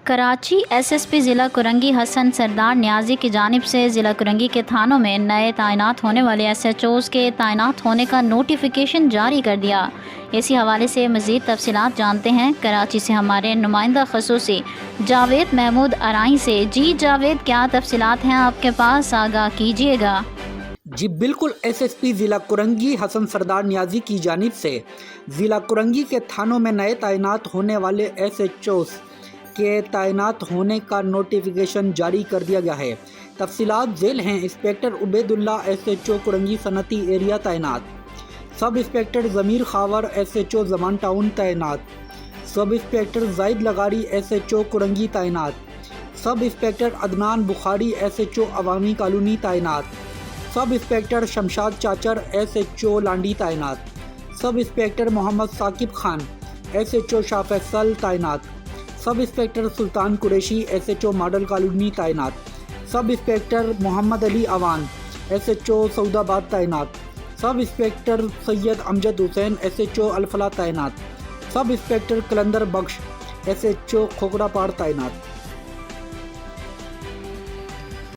Karachi S S P ضلع کرنگی حسن سردار نیازی کی جانب سے ضلع کرنگی کے تھانوں میں نئے تعینات ہونے والے ایس ایچ اوز کے تعینات ہونے کا نوٹیفیکیشن جاری کر دیا۔ اسی حوالے سے مزید تفصیلات جانتے ہیں کراچی سے ہمارے نمائندہ خصوصی جاوید محمود ارائیں سے۔ جی جاوید، کیا تفصیلات ہیں آپ کے پاس؟ آگاہ کیجیے گا۔ جی بالکل، ایس ایس پی ضلع کرنگی حسن سردار نیازی کی جانب سے ضلع کرنگی کے تھانوں میں نئے تعینات ہونے والے ایس ایچ اوز کے تعینات ہونے کا نوٹیفیکیشن جاری کر دیا گیا ہے۔ تفصیلات ذیل ہیں۔ انسپکٹر عبید اللہ ایس ایچ او کرنگی صنعتی ایریا تعینات، سب انسپکٹر ضمیر خاور ایس ایچ او زمان ٹاؤن تعینات، سب انسپکٹر زاہد لغاری ایس ایچ او کرنگی تعینات، sub inspector Adnan Bukhari S H O Awami colony تعینات، sub inspector Shamshad Chachar S H O Landhi تعینات، sub inspector Muhammad Saqib Khan S H O Shah Faisal تعینات، sub inspector Sultan Qureshi S H O model colony تعینات، sub inspector Muhammad Ali Awan S H O Saudabad تعینات، sub inspector Syed Amjad Hussain S H او الفلاح تعینات، sub inspector کلندر بخش S H او کھوکھرا پاڑ تعینات۔